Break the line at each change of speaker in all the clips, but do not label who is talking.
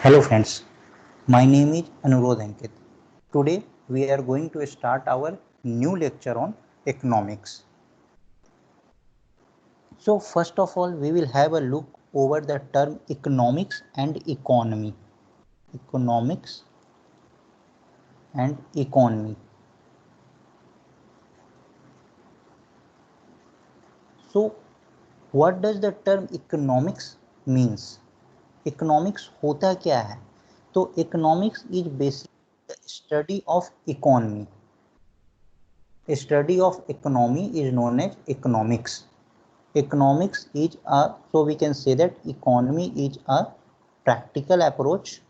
Hello friends, my name is Anurod Ankit. Today we are going to start our new lecture on economics. So first of all we will have a look over the term economics and economy. Economics and economy. So what does the term economics means? Economics होता क्या है? तो economics is basically the study of economy. A study of economy is known as economics. Economics is so we can say that economy is a practical approach,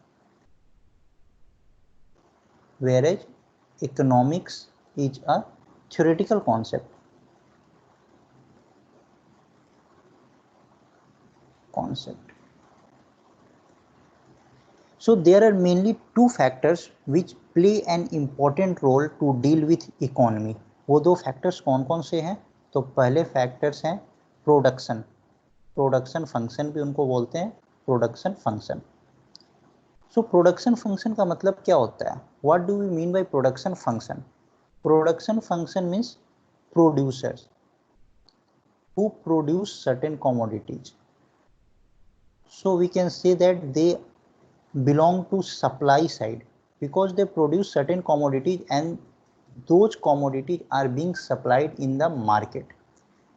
whereas economics is a theoretical concept. So there are mainly two factors which play an important role to deal with economy. वो दो factors कौन कौन से हैं? तो पहले factors हैं production function भी उनको बोलते हैं production function. So production function का मतलब क्या होता है? What do we mean by production function? Production function means producers who produce certain commodities. So we can say that they belong to supply side because they produce certain commodities and those commodities are being supplied in the market.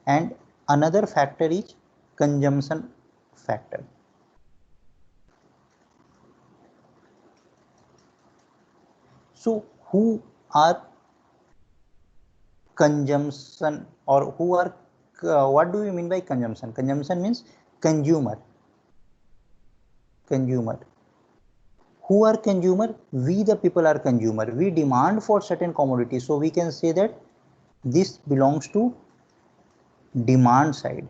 And another factor is consumption factor. So who are consumption or who are what do we mean by consumption? Consumption means consumer. Who are consumer? We the people are consumer. We demand for certain commodities, so we can say that this belongs to demand side.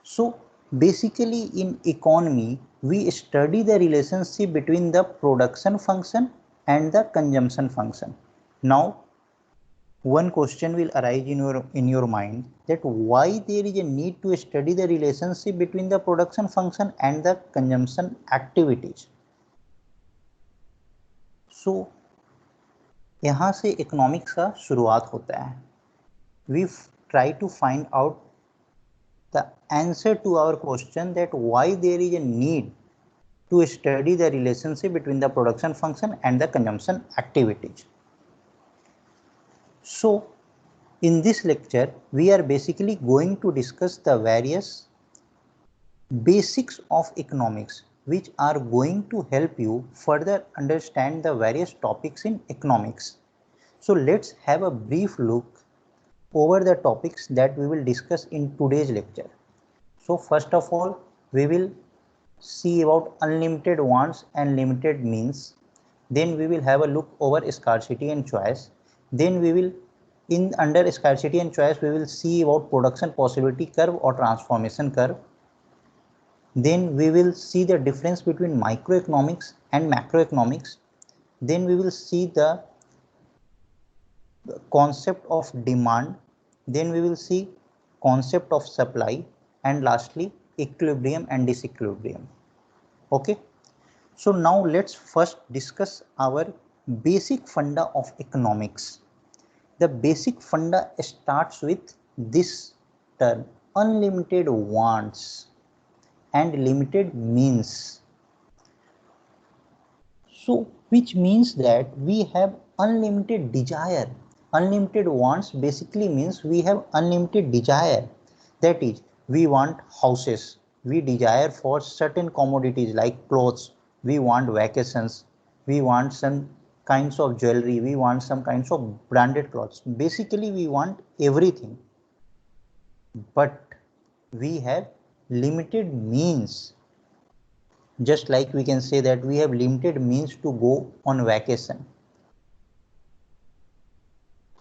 So basically in economy we study the relationship between the production function and the consumption function. Now one question will arise in your mind that why there is a need to study the relationship between the production function and the consumption activities. So यहाँ से economics का शुरुआत होता है. We try to find out the answer to our question that why there is a need to study the relationship between the production function and the consumption activities. So in this lecture we are basically going to discuss the various basics of economics which are going to help you further understand the various topics in economics. So let's have a brief look over the topics that we will discuss in today's lecture. So first of all we will see about unlimited wants and limited means. Then we will have a look over scarcity and choice. Then we will under scarcity and choice we will see about production possibility curve or transformation curve. Then we will see the difference between microeconomics and macroeconomics. Then we will see the concept of demand. Then we will see concept of supply, and lastly equilibrium and disequilibrium. Okay, so now let's first discuss our basic funda of economics. The basic funda starts with this term, unlimited wants and limited means. So which means that we have unlimited desire. Unlimited wants basically means we have unlimited desire. That is, we want houses, we desire for certain commodities like clothes, we want vacations, we want some kinds of jewelry, we want some kinds of branded clothes. Basically we want everything, but we have limited means. Just like we can say that we have limited means to go on vacation.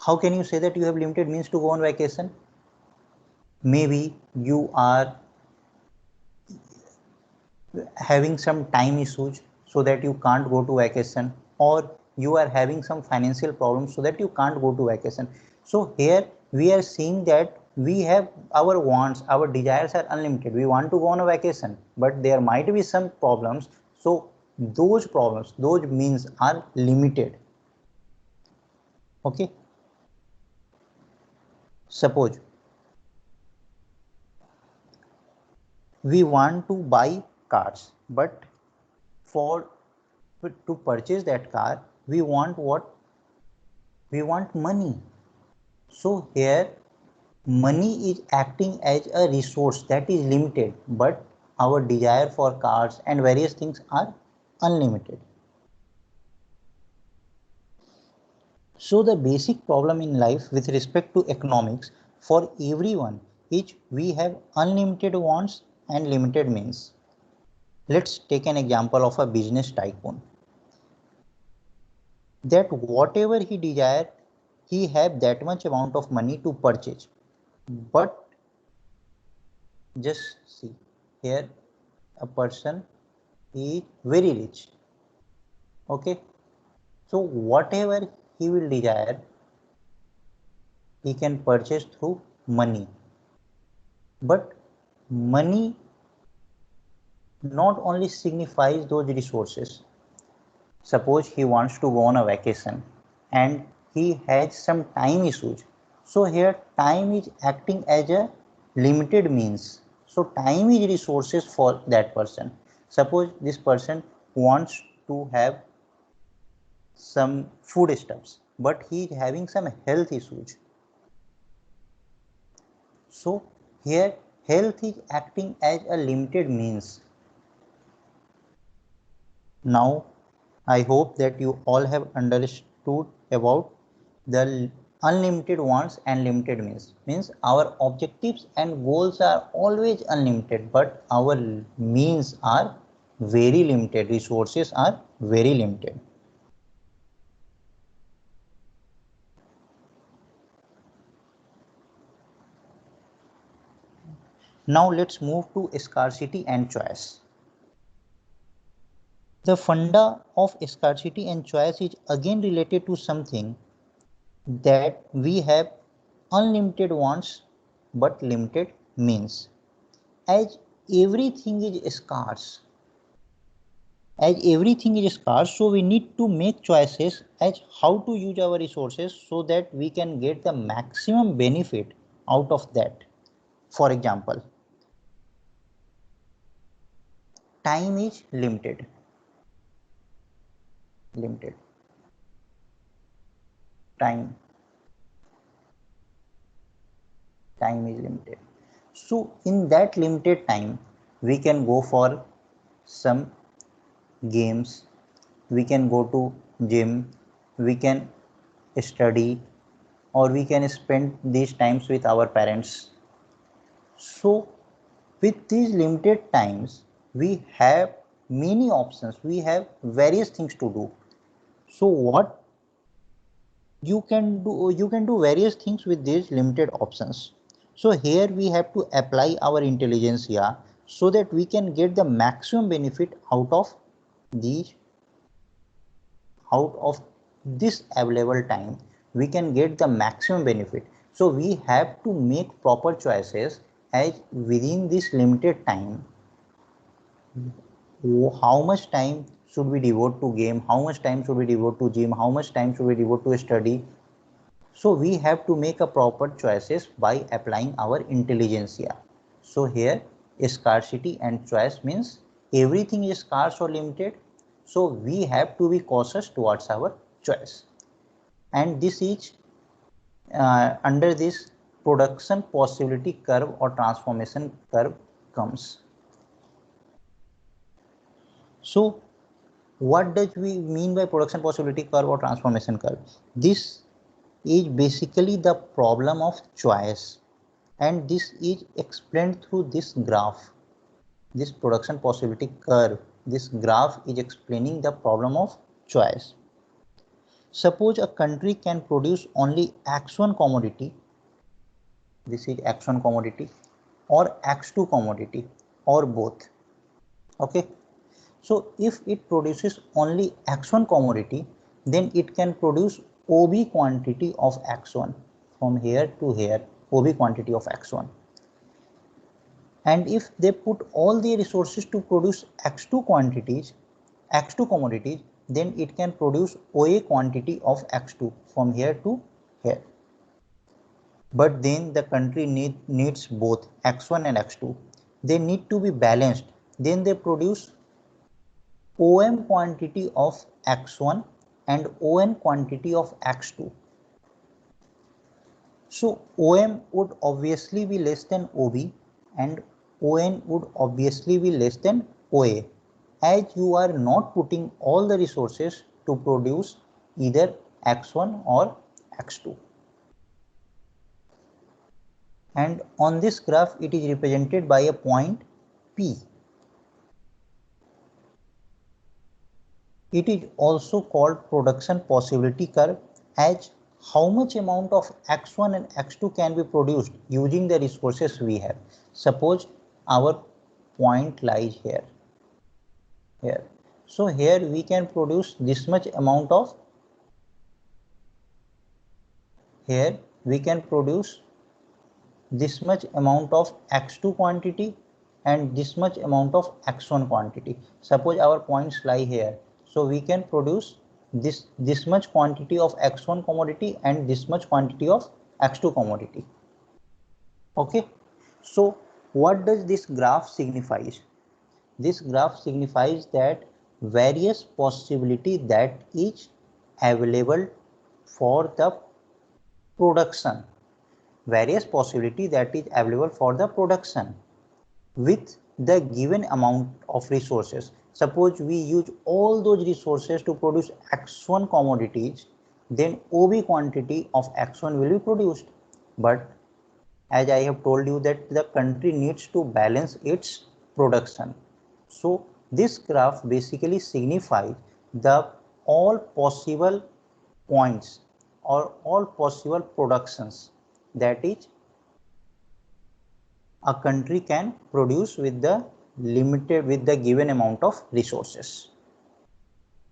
How can you say that you have limited means to go on vacation? Maybe you are having some time issues so that you can't go to vacation, or you are having some financial problems so that you can't go to vacation. So here we are seeing that we have our wants, our desires are unlimited. We want to go on a vacation, but there might be some problems. So those problems, those means are limited. Okay. Suppose we want to buy cars, but for to purchase that car, we want what? We want money. So here money is acting as a resource that is limited, but our desire for cars and various things are unlimited. So the basic problem in life with respect to economics for everyone is we have unlimited wants and limited means. Let's take an example of a business tycoon. That whatever he desire, he have that much amount of money to purchase. But just see here, a person is very rich. Okay, so whatever he will desire, he can purchase through money. But money not only signifies those resources. Suppose he wants to go on a vacation and he has some time issues. So here time is acting as a limited means. So time is resources for that person. Suppose this person wants to have some food stuffs, but he is having some health issues. So here health is acting as a limited means. Now I hope that you all have understood about the unlimited wants and limited means. Means our objectives and goals are always unlimited, but our means are very limited, resources are very limited. Now let's move to scarcity and choice. The funda of scarcity and choice is again related to something that we have unlimited wants but limited means. As everything is scarce, so we need to make choices as how to use our resources so that we can get the maximum benefit out of that. For example, time is limited. Time is limited. So in that limited time, we can go for some games, we can go to gym, we can study, or we can spend these times with our parents. So with these limited times, we have many options, we have various things to do. So what you can do various things with these limited options. So here we have to apply our intelligence here so that we can get the maximum benefit out of this available time. We can get the maximum benefit. So we have to make proper choices as within this limited time. How much time should we devote to game? How much time should we devote to gym? How much time should we devote to study? So we have to make a proper choices by applying our intelligence here. So here scarcity and choice means everything is scarce or limited. So we have to be cautious towards our choice. And this is under this production possibility curve or transformation curve comes. So what does we mean by production possibility curve or transformation curve? This is basically the problem of choice, and this is explained through this graph, this production possibility curve. This graph is explaining the problem of choice. Suppose a country can produce only X1 commodity, this is X1 commodity, or X2 commodity, or both. Okay, so if it produces only X1 commodity, then it can produce OB quantity of X1 from here to here. OB quantity of X1. And if they put all the resources to produce X2 quantities, X2 commodities, then it can produce OA quantity of X2 from here to here. But then the country needs both X1 and X2. They need to be balanced. Then they produce OM quantity of X1 and ON quantity of X2. So OM would obviously be less than OB and ON would obviously be less than OA, as you are not putting all the resources to produce either X1 or X2. And on this graph it is represented by a point P. It is also called production possibility curve, as how much amount of X1 and X2 can be produced using the resources we have. Suppose our point lies here. So here we can produce this much amount of, here we can produce this much amount of X2 quantity and this much amount of X1 quantity. Suppose our points lie here. So we can produce this much quantity of X1 commodity and this much quantity of X2 commodity. Okay. So what does this graph signifies? This graph signifies that various possibility that is available for the production. Various possibility that is available for the production with the given amount of resources. Suppose we use all those resources to produce X1 commodities, then OB quantity of X1 will be produced. But as I have told you that the country needs to balance its production. So this graph basically signifies the all possible points or all possible productions that is a country can produce with the given amount of resources.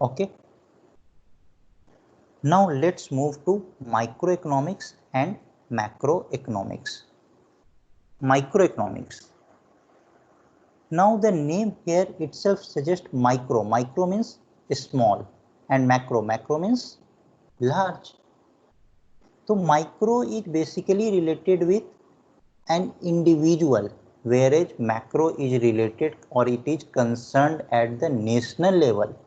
Okay. Now let's move to microeconomics and macroeconomics. Microeconomics. Now the name here itself suggests micro. Micro means small and macro means large. So micro is basically related with an individual, whereas macro is related or it is concerned at the national level.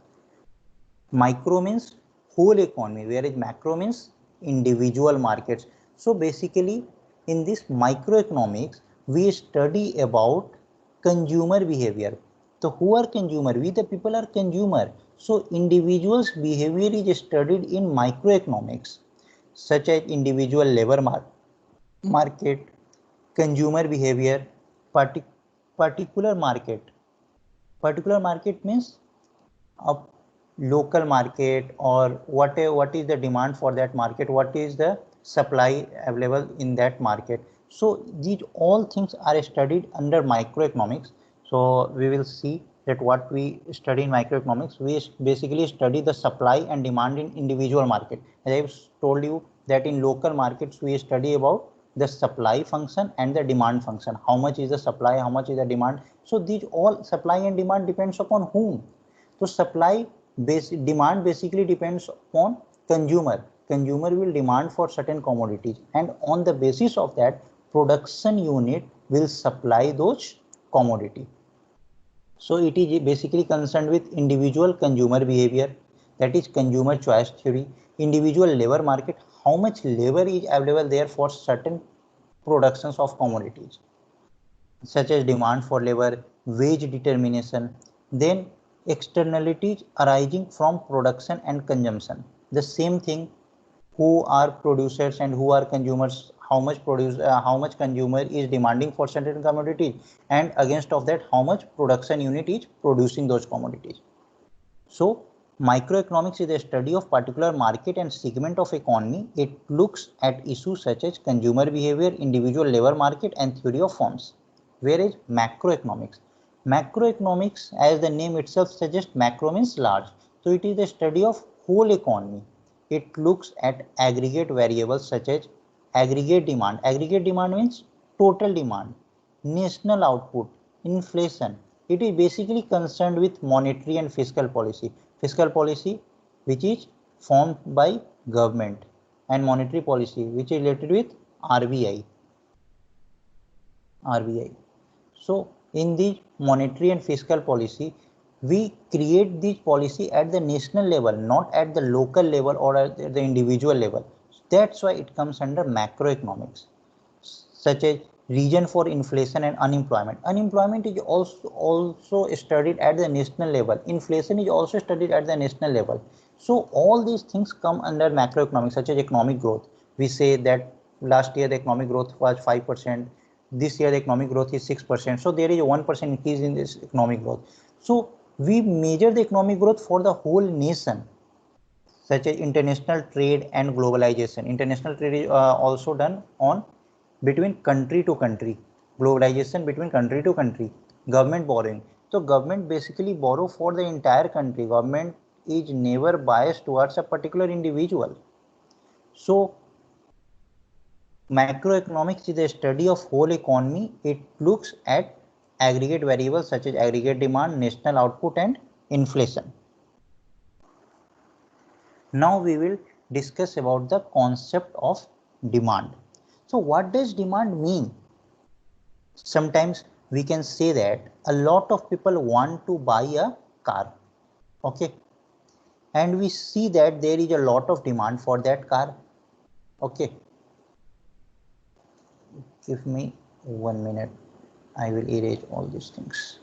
Micro means whole economy, whereas macro means individual markets. So basically in this microeconomics we study about consumer behavior. So who are consumer? We the people are consumer. So individuals behavior is studied in microeconomics, such as individual labor market, consumer behavior, particular market. Particular market means a local market, or what is the demand for that market, what is the supply available in that market. So these all things are studied under microeconomics. So we will see that what we study in microeconomics, we basically study the supply and demand in individual market. As I've told you that in local markets we study about the supply function and the demand function. How much is the supply, how much is the demand. So these all supply and demand depends upon whom. So supply demand basically depends upon consumer. Consumer will demand for certain commodities, and on the basis of that, production unit will supply those commodity. So it is basically concerned with individual consumer behavior, that is consumer choice theory. Individual labor market, how much labor is available there for certain productions of commodities, such as demand for labor, wage determination. Then externalities arising from production and consumption. The same thing, who are producers and who are consumers, how much consumer is demanding for certain commodities, and against of that how much production unit is producing those commodities. So microeconomics is a study of particular market and segment of economy. It looks at issues such as consumer behavior, individual labor market, and theory of firms. Whereas macroeconomics, as the name itself suggests, macro means large. So it is the study of whole economy. It looks at aggregate variables such as aggregate demand. Aggregate demand means total demand, national output, inflation. It is basically concerned with monetary and fiscal policy. Fiscal policy which is formed by government, and monetary policy which is related with RBI. So in the monetary and fiscal policy, we create this policy at the national level, not at the local level or at the individual level. That's why it comes under macroeconomics, such as reason for inflation and unemployment. Unemployment is also studied at the national level. Inflation is also studied at the national level. So all these things come under macroeconomics, such as economic growth. We say that last year the economic growth was 5%. This year the economic growth is 6%. So there is a 1% increase in this economic growth. So we measure the economic growth for the whole nation, such as international trade and globalization. International trade is also done on between country to country, globalization between country to country, government borrowing. So government basically borrow for the entire country. Government is never biased towards a particular individual. So macroeconomics is a study of whole economy. It looks at aggregate variables such as aggregate demand, national output and inflation. Now we will discuss about the concept of demand. So what does demand mean? Sometimes we can say that a lot of people want to buy a car, okay, and we see that there is a lot of demand for that car, okay. Give me 1 minute, I will erase all these things.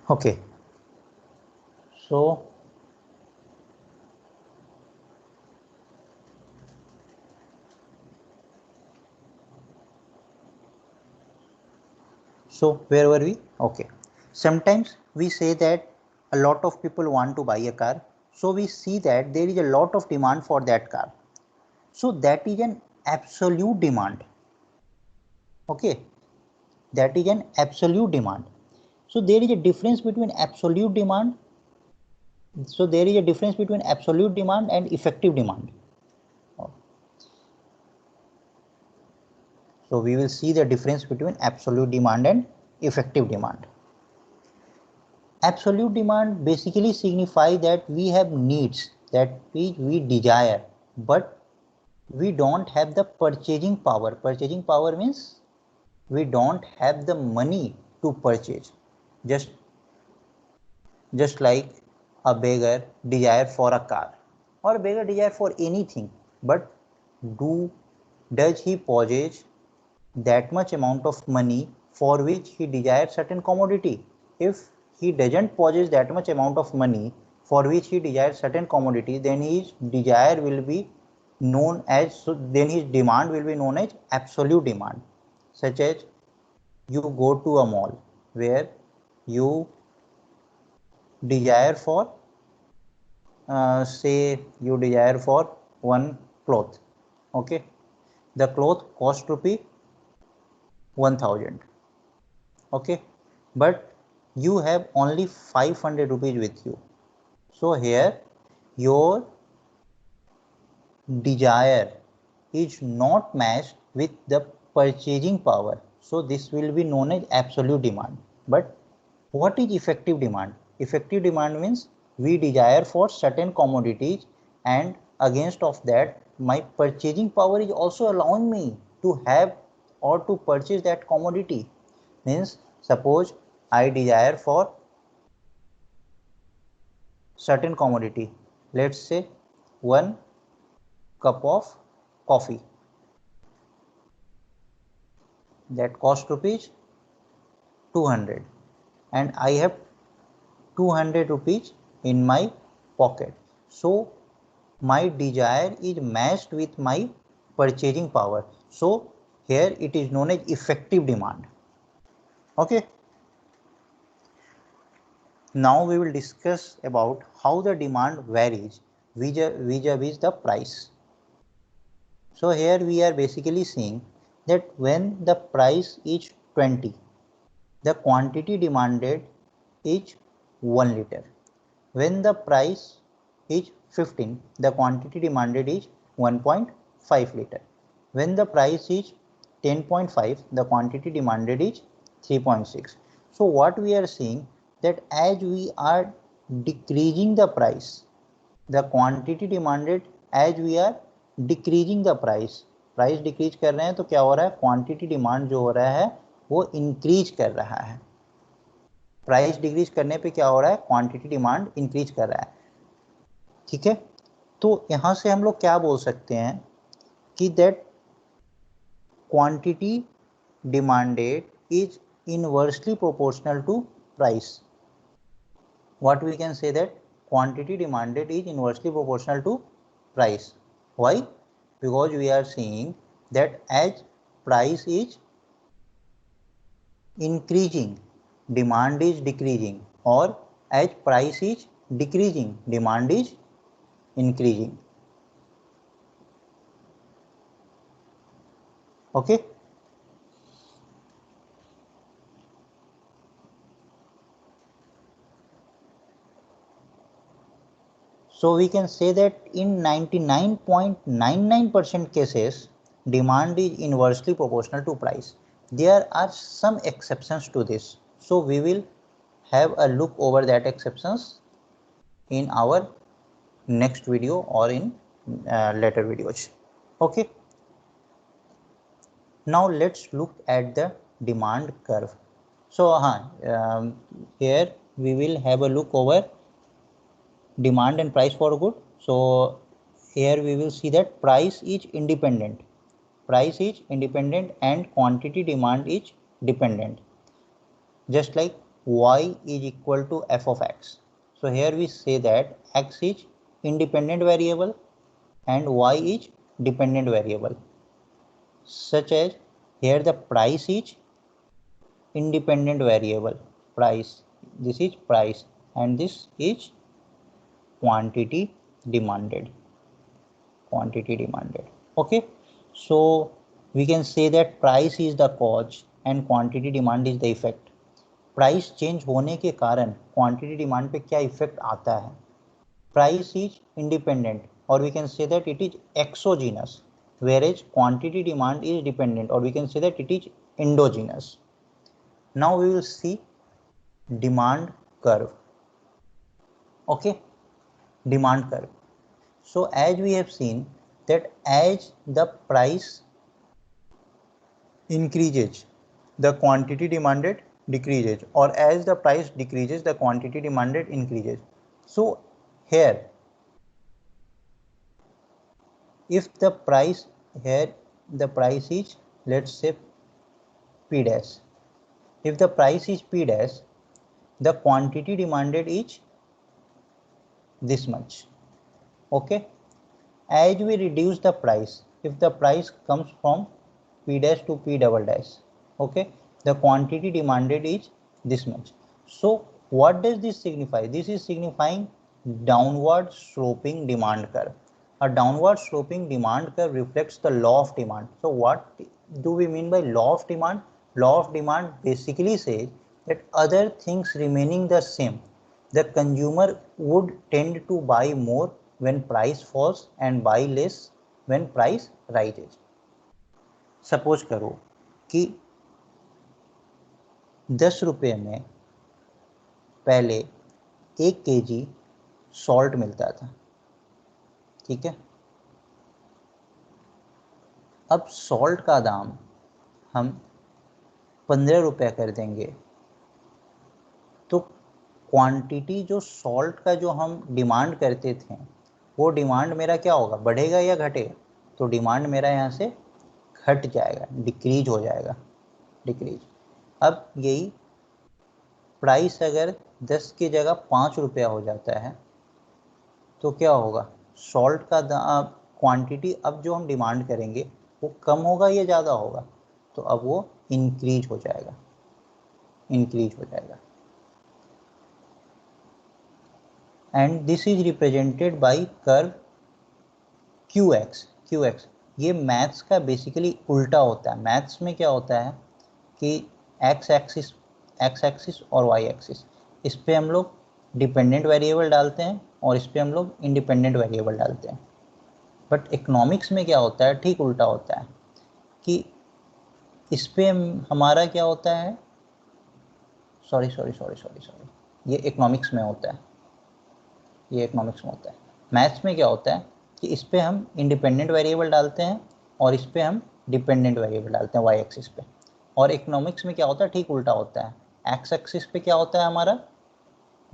Okay, so where were we? Okay, sometimes we say that a lot of people want to buy a car, so we see that there is a lot of demand for that car. So that is an absolute demand, okay, that is an absolute demand. So there is a difference between absolute demand. So there is a difference between absolute demand and effective demand. So we will see the difference between absolute demand and effective demand. Absolute demand basically signifies that we have needs that we desire, but we don't have the purchasing power. Purchasing power means we don't have the money to purchase. Just like a beggar desire for a car, or a beggar desire for anything, but does he possess that much amount of money for which he desires certain commodity? If he doesn't possess that much amount of money for which he desires certain commodity, then his desire will be known as, so then his demand will be known as absolute demand. Such as you go to a mall where you desire for say you desire for one cloth, okay, the cloth cost rupee 1000, okay, but you have only 500 rupees with you. So here your desire is not matched with the purchasing power, so this will be known as absolute demand. But what is effective demand? Effective demand means we desire for certain commodities, and against of that my purchasing power is also allowing me to have or to purchase that commodity. Means suppose I desire for certain commodity, let's say 1 cup of coffee that cost rupees 200, and I have 200 rupees in my pocket. So my desire is matched with my purchasing power. So here it is known as effective demand. Okay. Now we will discuss about how the demand varies vis-a-vis the price. So here we are basically seeing that when the price is 20, the quantity demanded is 1 liter. When the price is 15, the quantity demanded is 1.5 liter. When the price is 10.5, the quantity demanded is 3.6. So what we are seeing that as we are decreasing the price, the quantity demanded, as we are decreasing the price decrease कर रहे हैं तो क्या हो रहा है, quantity demand जो हो रहा है वो इंक्रीज कर रहा है. प्राइस डिक्रीज करने पे क्या हो रहा है, क्वांटिटी डिमांड इंक्रीज कर रहा है. ठीक है, तो यहां से हम लोग क्या बोल सकते हैं कि that quantity demanded is inversely proportional to price. what we can say that quantity demanded is inversely proportional to price. Why? Because we are seeing that as price is increasing, demand is decreasing, or as price is decreasing, demand is increasing. Okay. So we can say that in 99.99% cases, demand is inversely proportional to price. There are some exceptions to this. So we will have a look over that exceptions in our next video or in later videos. Okay. Now let's look at the demand curve. So here we will have a look over demand and price for good. So here we will see that price is independent and quantity demand is dependent, just like y is equal to f of x. So here we say that x is independent variable and y is dependent variable, such as here the price is independent variable, price, this is price, and this is quantity demanded. Okay, so we can say that price is the cause and quantity demand is the effect. Price change होने के कारण quantity demand पे क्या effect आता है. Price is independent और we can say that it is exogenous, whereas quantity demand is dependent, or we can say that it is endogenous. Now we will see demand curve. Okay, demand curve. So as we have seen that as the price increases, the quantity demanded decreases, or as the price decreases, the quantity demanded increases. So here if the price, here the price is, let's say P dash, if the price is P dash, the quantity demanded is this much. Okay, as we reduce the price, if the price comes from P dash to P double dash, okay, the quantity demanded is this much. So what does this signify? This is signifying downward sloping demand curve. A downward sloping demand curve reflects the law of demand. So what do we mean by law of demand? Law of demand basically says that other things remaining the same, the consumer would tend to buy more when price falls and buy less when price rises. Suppose करो कि 10 रुपये में पहले 1 kg salt मिलता था. ठीक है, अब सॉल्ट का दाम हम 15 रुपये कर देंगे, तो क्वांटिटी जो सॉल्ट का जो हम डिमांड करते थे वो डिमांड मेरा क्या होगा, बढ़ेगा या घटेगा? तो डिमांड मेरा यहाँ से घट जाएगा, डिक्रीज हो जाएगा, डिक्रीज. अब यही प्राइस अगर 10 की जगह 5 रुपया हो जाता है तो क्या होगा, सॉल्ट का क्वांटिटी अब जो हम डिमांड करेंगे वो कम होगा या ज़्यादा होगा? तो अब वो इंक्रीज हो जाएगा, इंक्रीज हो जाएगा. And this is represented by curve QX। ये मैथ्स का बेसिकली उल्टा होता है। मैथ्स में क्या होता है कि एक्स एक्सिस और वाई एक्सिस, इस पे हम लोग डिपेंडेंट वेरिएबल डालते हैं और इस पे हम लोग इंडिपेंडेंट वेरिएबल डालते हैं। बट इकोनॉमिक्स में क्या होता है, ठीक उल्टा होता है कि इस पे हमारा क्या होता है, सॉरी, ये इकोनॉमिक्स में होता है, ये इकोनॉमिक्स में होता है। मैथ्स में क्या होता है कि इस पे हम इंडिपेंडेंट वेरिएबल डालते हैं और इस पे हम डिपेंडेंट वेरिएबल डालते हैं वाई एक्सिस पे। और इकोनॉमिक्स में क्या होता है, ठीक उल्टा होता है। एक्स एक्सिस पे क्या होता है हमारा,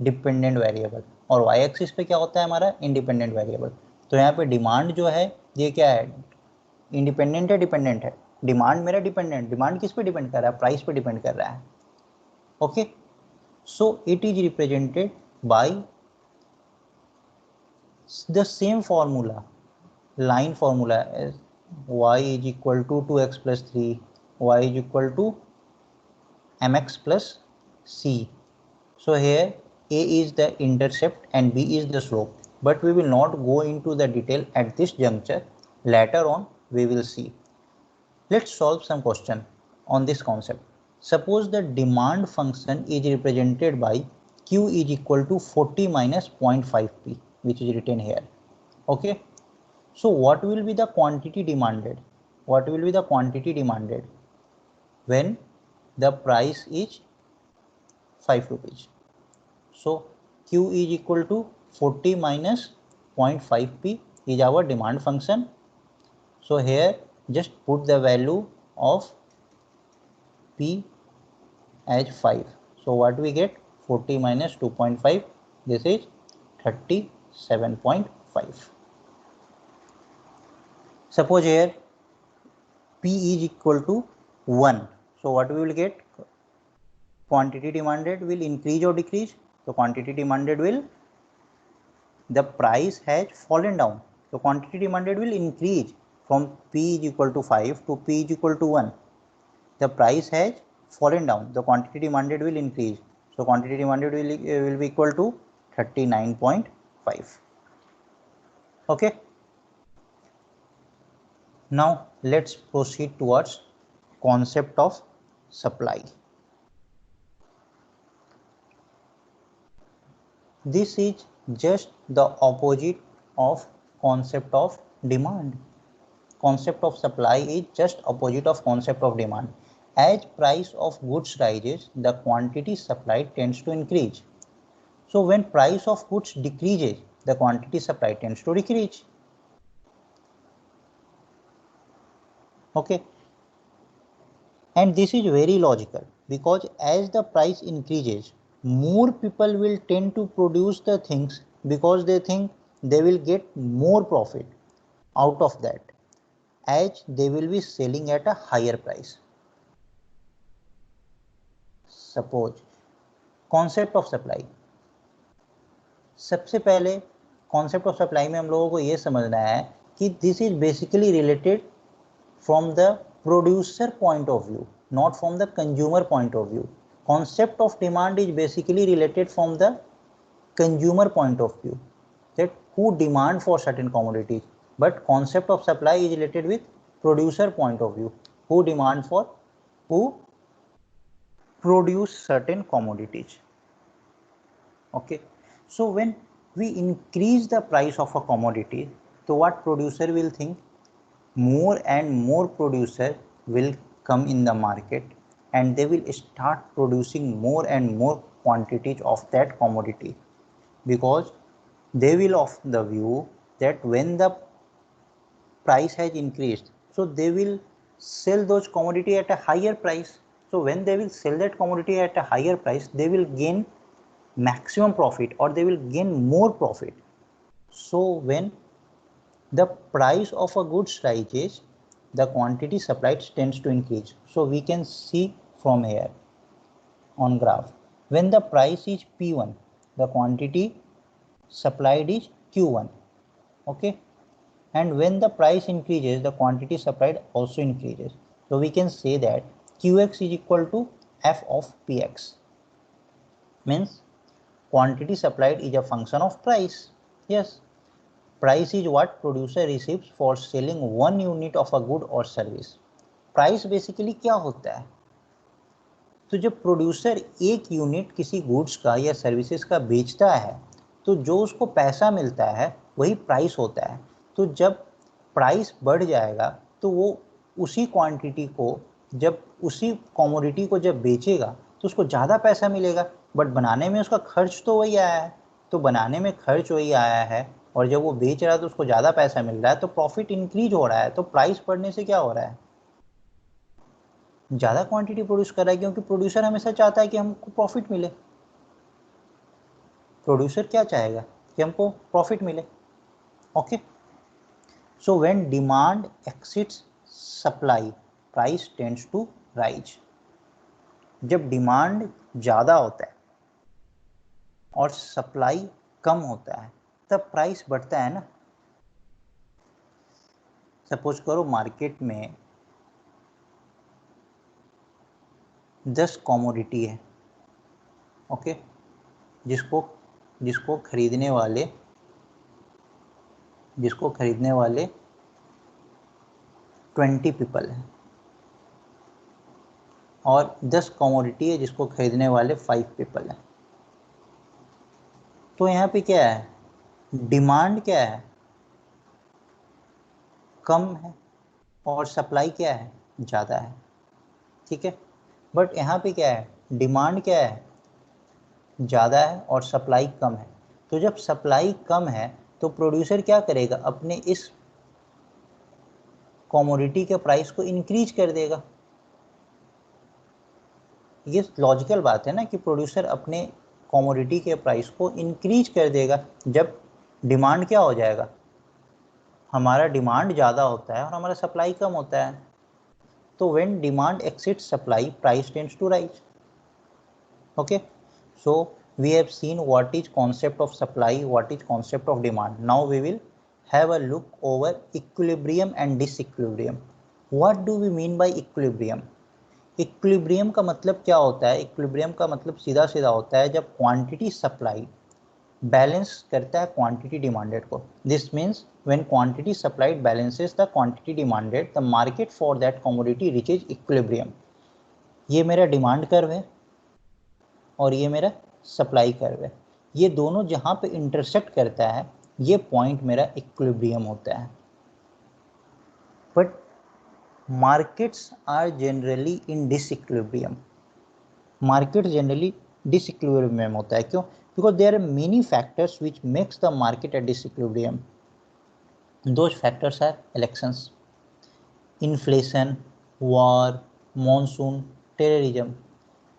डिपेंडेंट वेरिएबल, और वाई एक्सिस पे क्या होता है हमारा, इंडिपेंडेंट वेरिएबल। तो यहाँ पे डिमांड जो है ये क्या है, इंडिपेंडेंट है डिपेंडेंट है, डिमांड मेरा डिपेंडेंट, डिमांड किस पे डिपेंड कर रहा है, प्राइस पे डिपेंड कर रहा है। Okay, so it is represented by the same formula, line formula is y is equal to 2x plus 3, y is equal to mx plus c. So here a is the intercept and b is the slope, but we will not go into the detail at this juncture. Later on we will see. Let's solve some question on this concept. Suppose the demand function is represented by q is equal to 40 minus 0.5p, which is written here. Okay, so what will be the quantity demanded? What will be the quantity demanded when the price is 5 rupees? So Q is equal to 40 minus 0.5p is our demand function. So here just put the value of P as 5. So what we get, 40 minus 2.5, this is 37.5. Suppose here P is equal to 1. So what we will get, quantity demanded will increase or decrease. So quantity demanded will, the price has fallen down, so quantity demanded will increase from P is equal to 5 to P is equal to 1. The price has fallen down, the quantity demanded will increase, so quantity demanded will be equal to 39.5. okay, now let's proceed towards concept of supply. This is just the opposite of concept of demand. Concept of supply is just opposite of concept of demand. As price of goods rises, the quantity supplied tends to increase. So when price of goods decreases, the quantity supplied tends to decrease. Okay, and this is very logical because as the price increases, more people will tend to produce the things because they think they will get more profit out of that, as they will be selling at a higher price. Suppose concept of supply, सबसे पहले concept of supply में हम लोगों को ये समझना है कि this is basically related from the producer point of view, not from the consumer point of view. Concept of demand is basically related from the consumer point of view, that who demand for certain commodities, but concept of supply is related with producer point of view, who demand for, who produce certain commodities. Okay, so when we increase the price of a commodity, so what producer will think, more and more producer will come in the market and they will start producing more and more quantities of that commodity, because they will of the view that when the price has increased, so they will sell those commodity at a higher price. So when they will sell that commodity at a higher price, they will gain maximum profit or they will gain more profit. So when the price of a goods rises, the quantity supplied tends to increase. So we can see from here on graph, when the price is P1, the quantity supplied is Q1. Okay, and when the price increases, the quantity supplied also increases. So we can say that Qx is equal to F of Px, means quantity supplied is a function of price. Yes, price is what producer receives for selling one unit of a good or service. Price basically क्या होता है? तो जब producer एक unit किसी goods का या services का बेचता है तो जो उसको पैसा मिलता है वही प्राइस होता है। तो जब प्राइस बढ़ जाएगा तो वो उसी क्वांटिटी को, जब उसी कमोडिटी को जब बेचेगा तो उसको ज़्यादा पैसा मिलेगा, बट बनाने में उसका खर्च तो वही आया है। तो बनाने में खर्च वही आया है और जब वो बेच रहा है तो उसको ज़्यादा पैसा मिल रहा है, तो प्रॉफिट इंक्रीज हो रहा है। तो प्राइस बढ़ने से क्या हो रहा है? ज़्यादा क्वांटिटी प्रोड्यूस कर रहा है, क्योंकि प्रोड्यूसर हमेशा चाहता है कि हमको प्रॉफिट मिले। प्रोड्यूसर क्या चाहेगा? कि हमको प्रॉफिट मिले। Okay, so when demand exceeds supply price tends to rise. जब डिमांड ज़्यादा होता है और सप्लाई कम होता है तब प्राइस बढ़ता है ना। सपोज करो मार्केट में 10 कमोडिटी है, ओके, जिसको खरीदने वाले 20 पीपल हैं और 10 कमोडिटी है जिसको खरीदने वाले 5 पीपल हैं। तो यहाँ पे क्या है? डिमांड क्या है? कम है और सप्लाई क्या है? ज़्यादा है। ठीक है, बट यहाँ पे क्या है? डिमांड क्या है? ज़्यादा है और सप्लाई कम है। तो जब सप्लाई कम है तो प्रोड्यूसर क्या करेगा? अपने इस कमोडिटी के प्राइस को इंक्रीज कर देगा। ये लॉजिकल बात है ना कि प्रोड्यूसर अपने कमोडिटी के प्राइस को इंक्रीज कर देगा जब डिमांड क्या हो जाएगा? हमारा डिमांड ज़्यादा होता है और हमारा सप्लाई कम होता है। तो when demand exceeds supply price tends to rise. Okay, so we have seen what is concept of supply, what is concept of demand. Now we will have a look over equilibrium and disequilibrium. What do we mean by equilibrium? Equilibrium का मतलब क्या होता है? Equilibrium का मतलब सीधा सीधा होता है जब क्वांटिटी सप्लाई बैलेंस करता है क्वांटिटी डिमांडेड को। This means when quantity supplied balances the quantity demanded the market for that commodity reaches equilibrium. ये मेरा डिमांड कर्व है और ये मेरा सप्लाई कर्व है। ये दोनों जहाँ पे इंटरसेक्ट करता है ये पॉइंट मेरा इक्विलिब्रियम होता है। But markets are generally in disequilibrium. Market generally disequilibrium में होता है। क्यों? Because there are many factors which makes the market at disequilibrium. Those factors are elections, inflation, war, monsoon, terrorism.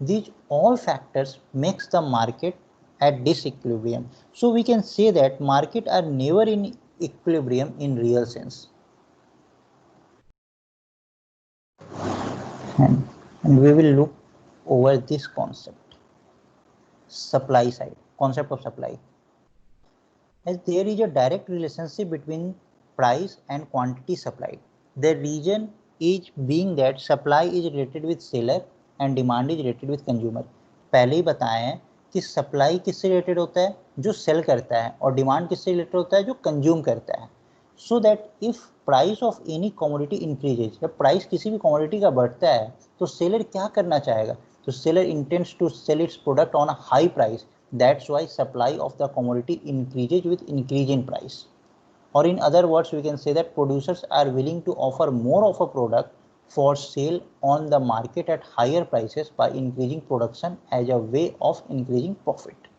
These all factors makes the market at disequilibrium. So we can say that market are never in equilibrium in real sense. And we will look over this concept, supply side, concept of supply. As there is a direct relationship between price and quantity supplied. The reason is being that supply is related with seller and demand is related with consumer. पहले ही बताए हैं कि supply किससे related होता है? जो cell करता है, और डिमांड किससे रिलेटेड होता है? जो कंज्यूम करता है। So that if price of any commodity increases, जब प्राइस किसी भी कमोडिटी का बढ़ता है तो सेलर क्या करना चाहेगा? तो seller intends to sell its product on a high price. That's why supply of the commodity increases with increase in price. Or in other words, we can say that producers are willing to offer more of a product for sale on the market at higher prices by increasing production as a way of increasing profit.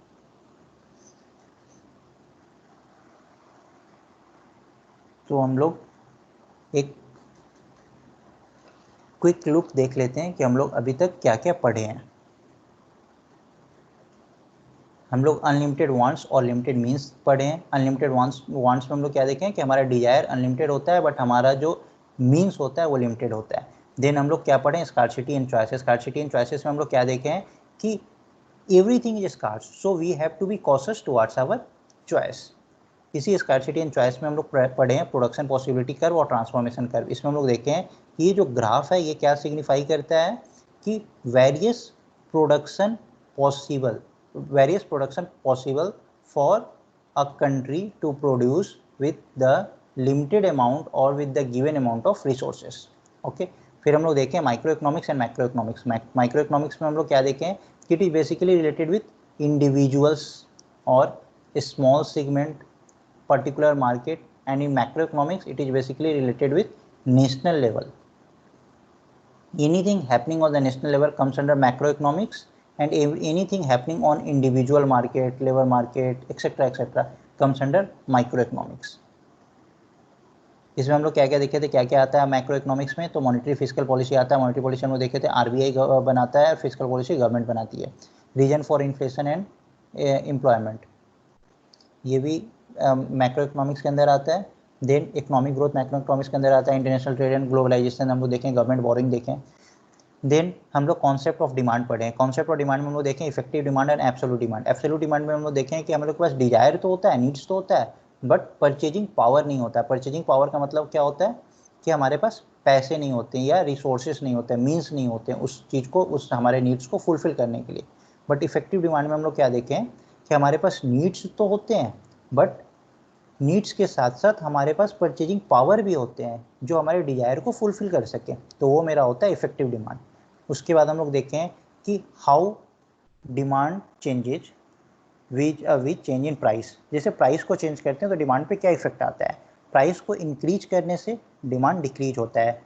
तो हम लोग एक quick look देख लेते हैं कि हम लोग अभी तक क्या क्या पढ़े हैं। हम लोग अनलिमिटेड वांट्स और लिमिटेड मीन्स पढ़े हैं। अनलिमिटेड वांट्स में हम लोग क्या देखें कि हमारा डिजायर अनलिमिटेड होता है बट हमारा जो मीन्स होता है वो लिमिटेड होता है। देन हम लोग क्या पढ़े? Scarcity and choices. Scarcity and choices में हम लोग क्या देखे हैं कि everything is scarce, so we have to be cautious towards our choice. इसी स्कार्सिटी एंड चॉइस में हम लोग पढ़े हैं प्रोडक्शन पॉसिबिलिटी कर्व और ट्रांसफॉर्मेशन कर्व। इसमें हम लोग देखे हैं कि ये जो ग्राफ है ये क्या सिग्निफाई करता है कि various production possible various production possible for a country to produce with the limited amount or with the given amount of resources. Okay, फिर हम लोग देखें micro economics and macro economics. Micro economics में हम लोग क्या देखें कि it is basically related with individuals और small segment particular market, and in macroeconomics it is basically related with national level. Anything happening on the national level comes under macroeconomics, and anything happening on individual market, labor market, etc comes under microeconomics. इसमें हम लोग क्या क्या देखे थे, क्या क्या आता है मैक्रो इकोनॉमिक्स में. तो मॉनेटरी फिजिकल पॉलिसी आता है. मॉनेटरी पॉलिसी हम लोग देखे थे आरबीआई बनाता है, फिजिकल पॉलिसी गवर्नमेंट बनाती है. Reason for inflation and employment, ये भी मैक्रो इकोनॉमिक्स के अंदर आता है. Then economic growth macro economics के अंदर आता है. इंटरनेशनल ट्रेड एंड ग्लोबलाइजेशन हम लोग देखें, गवर्नमेंट बोरिंग देखें. देन हम लोग कॉन्सेप्ट ऑफ डिमांड पढ़ें. कॉन्सेप्ट ऑफ डिमांड में हम लोग देखें effective demand and absolute demand. Absolute demand में हम लोग देखें कि हम लोग के पास डिजायर तो होता है, नीड्स तो होता है, बट परचेजिंग पावर नहीं होता है. परचेजिंग पावर का मतलब क्या होता है कि हमारे पास पैसे नहीं होते या रिसोर्सेज नहीं होते, मीन्स नहीं होते उस चीज़ को, उस हमारे नीड्स को फुलफिल करने के लिए. बट इफेक्टिव डिमांड में हम लोग क्या देखें कि हमारे पास नीड्स तो होते हैं, बट नीड्स के साथ साथ हमारे पास परचेजिंग पावर भी होते हैं जो हमारे डिजायर को फुलफिल कर सके. तो वो मेरा होता है इफेक्टिव डिमांड. उसके बाद हम लोग देखें कि how demand changes with change in price. जैसे प्राइस को चेंज करते हैं तो डिमांड पे क्या इफेक्ट आता है. प्राइस को इंक्रीज करने से डिमांड डिक्रीज होता है.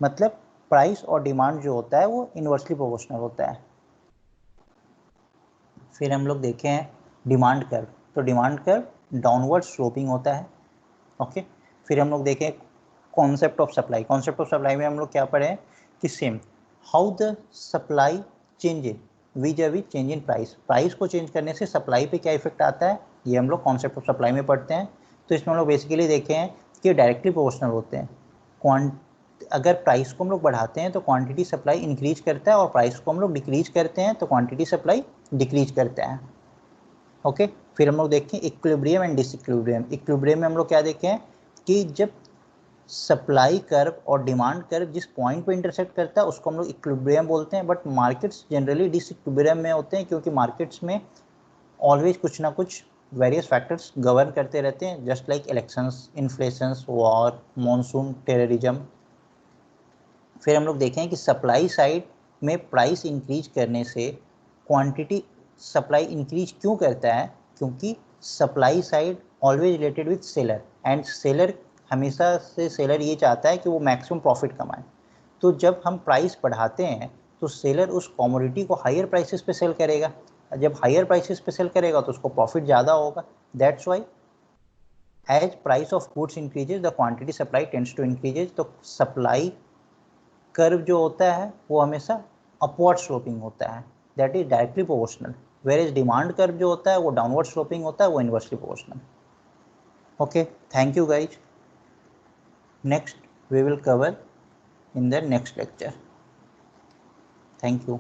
मतलब प्राइस और डिमांड जो होता है वो इनवर्सली प्रोपोर्शनल होता है. फिर हम लोग देखें डिमांड कर्व. तो डिमांड कर्व डाउनवर्ड स्लोपिंग होता है. ओके, फिर हम लोग देखें concept of supply. Concept of supply में हम लोग क्या पढ़े कि same how the supply changes with change in price. Price को चेंज करने से सप्लाई पे क्या इफेक्ट आता है, ये हम लोग कॉन्सेप्ट ऑफ सप्लाई में पढ़ते हैं. तो इसमें हम लोग बेसिकली देखे हैं कि डायरेक्टली प्रोपोर्शनल होते हैं. अगर प्राइस को हम लोग बढ़ाते हैं तो क्वांटिटी सप्लाई इंक्रीज करता है, और प्राइस को हम लोग डिक्रीज करते हैं तो क्वांटिटी सप्लाई डिक्रीज करता है. ओके, फिर हम लोग देखें इक्विलिब्रियम एंड डिसइक्विलिब्रियम. इक्विलिब्रियम में हम लोग क्या देखें कि जब सप्लाई कर्व और डिमांड कर्व जिस पॉइंट पे इंटरसेक्ट करता है उसको हम लोग इक्विलिब्रियम बोलते हैं. बट मार्केट्स जनरली डिसइक्विलिब्रियम में होते हैं, क्योंकि मार्केट्स में ऑलवेज कुछ ना कुछ वेरियस फैक्टर्स गवर्न करते रहते हैं, just like elections, inflations, war, monsoon, terrorism. फिर हम लोग देखें कि सप्लाई साइड में प्राइस इंक्रीज करने से क्वांटिटी सप्लाई इंक्रीज क्यों करता है, क्योंकि supply side always related with seller, and seller हमेशा से सेलर ये चाहता है कि वो मैक्सिमम प्रॉफिट कमाए. तो जब हम प्राइस बढ़ाते हैं तो सेलर उस कमोडिटी को हायर प्राइसेस पे सेल करेगा. जब हायर प्राइसेस पे सेल करेगा तो उसको प्रॉफिट ज़्यादा होगा. That's why as price of goods increases the quantity supply tends to increases. तो सप्लाई कर्व जो होता है वो हमेशा अपवर्ड स्लोपिंग होता है, that is directly proportional. Where is demand curve जो होता है वो डाउनवर्ड स्लोपिंग होता है, वो inversely proportional. Okay, thank you guys. Next we will cover in the next lecture. Thank you.